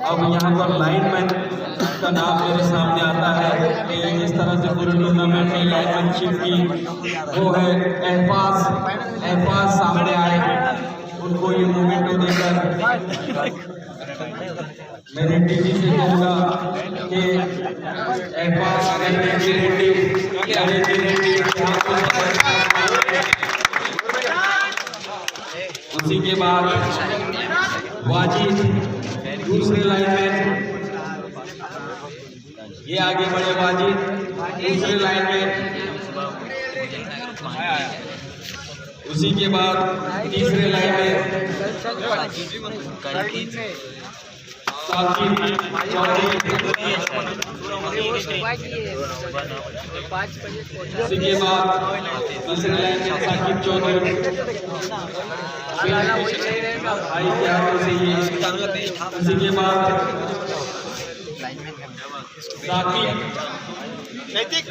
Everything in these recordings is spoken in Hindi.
अब यहाँ पर लाइनमैन का नाम मेरे सामने आता है कि जिस तरह से पूरे टूर्नामेंट में लाइनमैनशिप की वो है एहफाज सामने आए, उनको ये मोमेंटो देकर मैं रेड्डी जी से कहूँगा कि एहफाज उसी के बाद वाजिद दूसरे लाइनमैन, ये आगे बढ़े वाजिद दूसरे लाइनमैन, उसी के बाद तीसरे लाइनमैन साकिब चौधरी, उसी के बाद तीसरे लाइनमैन साकिब चौधरी, उसी के बाद नैतिक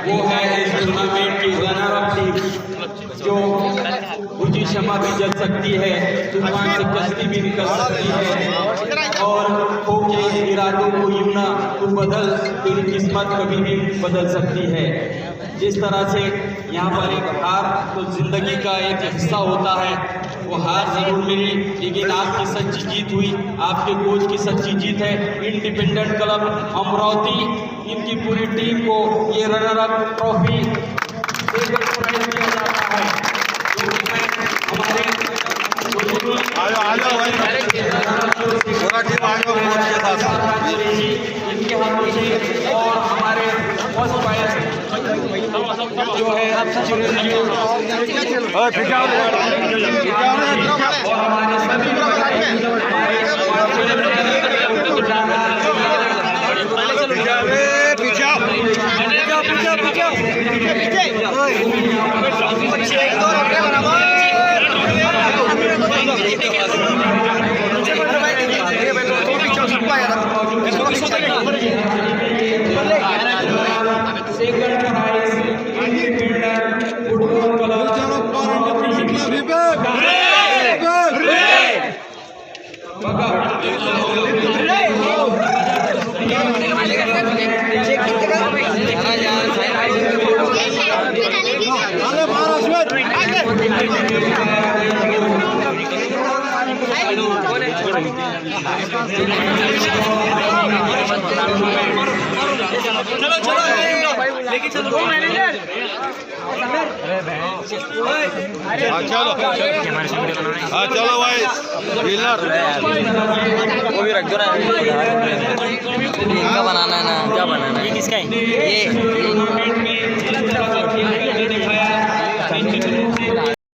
वो है इस टूर्नामेंट की रनर अप टीम जो ऊंची क्षमा भी जल सकती है, तूफान से कश्ती भी निकल सकती है और के इरादों को यूं ना तू बदल, तेरी किस्मत कभी भी बदल सकती है। जिस तरह से यहाँ पर एक हार तो जिंदगी का एक हिस्सा होता है, वो हार जरूर मिली लेकिन आपकी सच्ची जीत हुई, आपके कोच की सच्ची जीत है। इंडिपेंडेंट क्लब अमरावती इनकी पूरी टीम को ये रनर अप ट्रॉफी दिया जाता है। इनके हाथों से और हमारे फर्स्ट प्राइज जो है और हमारे सभी चलो चलो भाई विनर वो भी रख दो ना, इनका बनाना है ना, क्या बनाना है, ये किसका है?